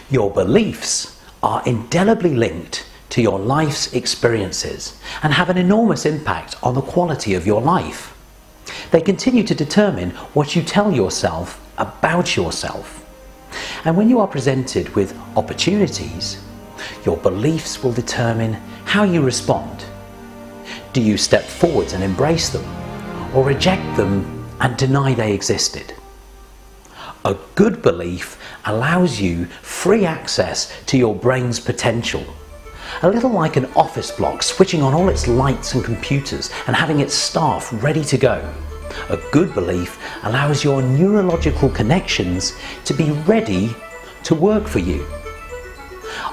Your beliefs are indelibly linked to your life's experiences and have an enormous impact on the quality of your life. They continue to determine what you tell yourself about yourself. And when you are presented with opportunities, your beliefs will determine how you respond. Do you step forward and embrace them, or reject them and deny they existed? A good belief allows you free access to your brain's potential. A little like an office block switching on all its lights and computers and having its staff ready to go. A good belief allows your neurological connections to be ready to work for you.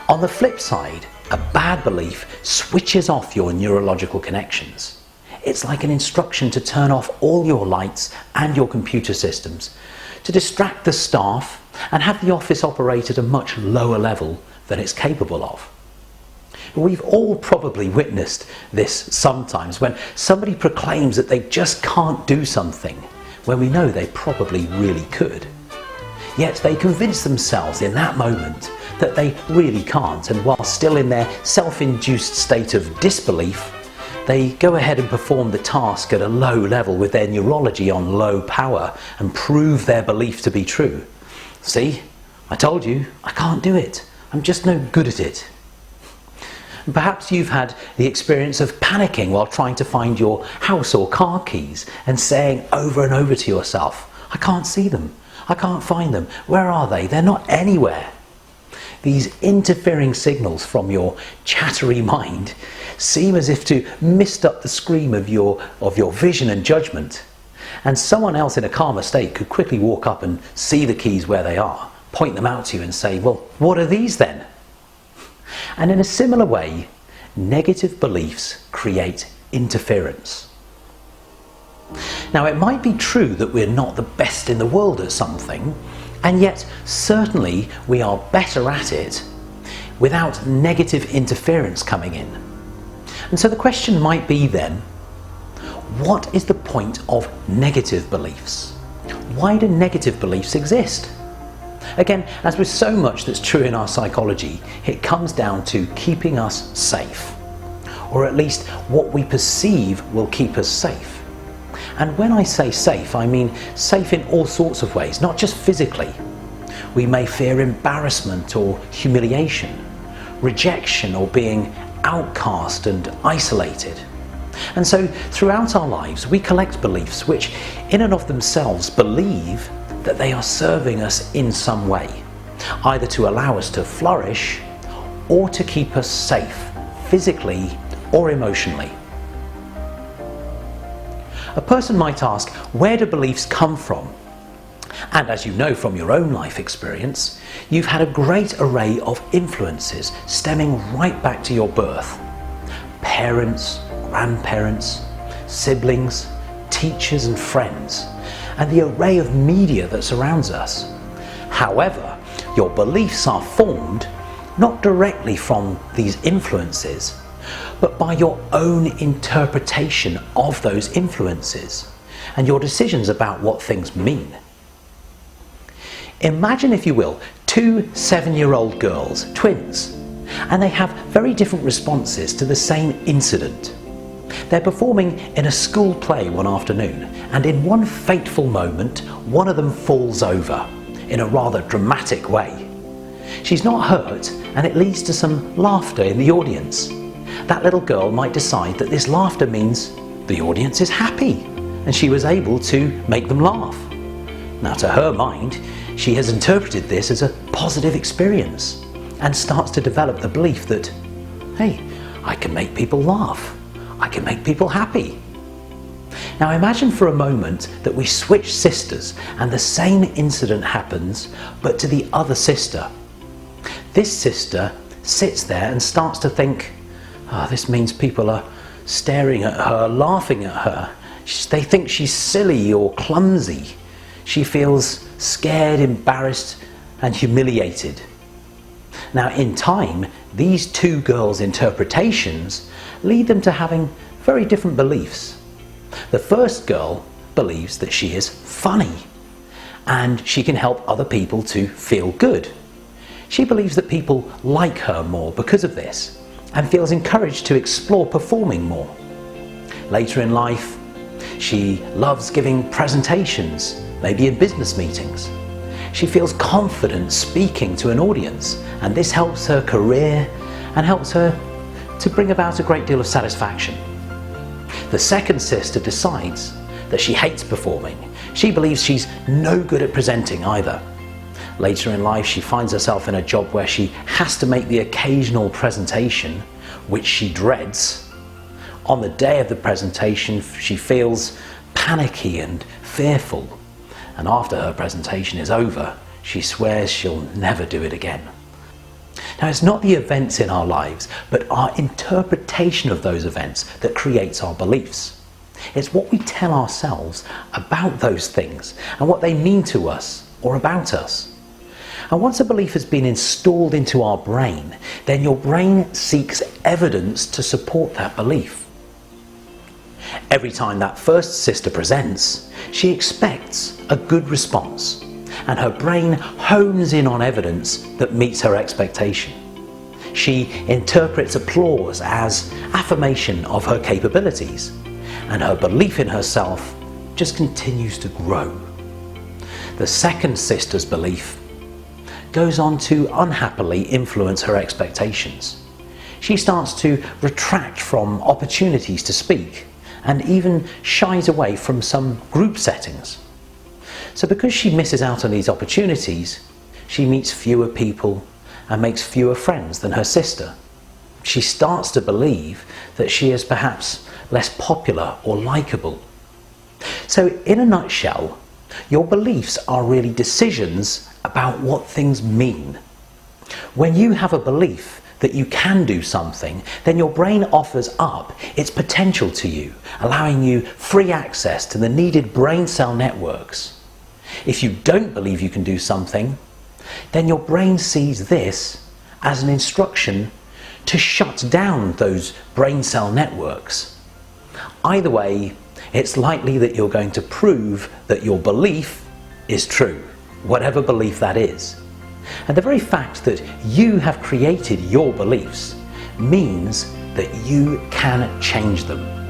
On the flip side, a bad belief switches off your neurological connections. It's like an instruction to turn off all your lights and your computer systems, to distract the staff and have the office operate at a much lower level than it's capable of. We've all probably witnessed this sometimes, when somebody proclaims that they just can't do something when we know they probably really could. Yet they convince themselves in that moment that they really can't, and while still in their self-induced state of disbelief, they go ahead and perform the task at a low level with their neurology on low power and prove their belief to be true. See, I told you, I can't do it. I'm just no good at it. Perhaps you've had the experience of panicking while trying to find your house or car keys and saying over and over to yourself, I can't see them, I can't find them, where are they? They're not anywhere. These interfering signals from your chattery mind seem as if to mist up the screen of your vision and judgment, and someone else in a calmer state could quickly walk up and see the keys where they are, point them out to you and say, well, what are these then? And in a similar way, negative beliefs create interference. Now, it might be true that we're not the best in the world at something, and yet certainly we are better at it without negative interference coming in. And so the question might be then, what is the point of negative beliefs? Why do negative beliefs exist? Again, as with so much that's true in our psychology, it comes down to keeping us safe, or at least what we perceive will keep us safe. And when I say safe, I mean safe in all sorts of ways, not just physically. We may fear embarrassment or humiliation, rejection or being outcast and isolated. And so throughout our lives, we collect beliefs which in and of themselves believe that they are serving us in some way, either to allow us to flourish or to keep us safe, physically or emotionally. A person might ask, where do beliefs come from? And as you know from your own life experience, you've had a great array of influences stemming right back to your birth. Parents, grandparents, siblings, teachers and friends, and the array of media that surrounds us. However, your beliefs are formed not directly from these influences, but by your own interpretation of those influences and your decisions about what things mean. Imagine, if you will, two 7-year-old girls, twins, and they have very different responses to the same incident. They're performing in a school play one afternoon, and in one fateful moment, one of them falls over in a rather dramatic way. She's not hurt, and it leads to some laughter in the audience. That little girl might decide that this laughter means the audience is happy, and she was able to make them laugh. Now, to her mind, she has interpreted this as a positive experience and starts to develop the belief that, hey, I can make people laugh. I can make people happy. Now imagine for a moment that we switch sisters and the same incident happens, but to the other sister. This sister sits there and starts to think, this means people are staring at her, laughing at her. They think she's silly or clumsy. She feels scared, embarrassed and humiliated. Now in time, these two girls' interpretations lead them to having very different beliefs. The first girl believes that she is funny and she can help other people to feel good. She believes that people like her more because of this and feels encouraged to explore performing more. Later in life, she loves giving presentations, maybe in business meetings. She feels confident speaking to an audience, and this helps her career and helps her to bring about a great deal of satisfaction. The second sister decides that she hates performing. She believes she's no good at presenting either. Later in life, she finds herself in a job where she has to make the occasional presentation, which she dreads. On the day of the presentation, she feels panicky and fearful, and after her presentation is over, she swears she'll never do it again. Now, it's not the events in our lives, but our interpretation of those events that creates our beliefs. It's what we tell ourselves about those things and what they mean to us or about us. And once a belief has been installed into our brain, then your brain seeks evidence to support that belief. Every time that first sister presents, she expects a good response, and her brain hones in on evidence that meets her expectation. She interprets applause as affirmation of her capabilities, and her belief in herself just continues to grow. The second sister's belief goes on to unhappily influence her expectations. She starts to retract from opportunities to speak and even shies away from some group settings. So because she misses out on these opportunities, she meets fewer people and makes fewer friends than her sister. She starts to believe that she is perhaps less popular or likable. So in a nutshell, your beliefs are really decisions about what things mean. When you have a belief that you can do something, then your brain offers up its potential to you, allowing you free access to the needed brain cell networks. If you don't believe you can do something, then your brain sees this as an instruction to shut down those brain cell networks. Either way, it's likely that you're going to prove that your belief is true, whatever belief that is. And the very fact that you have created your beliefs means that you can change them.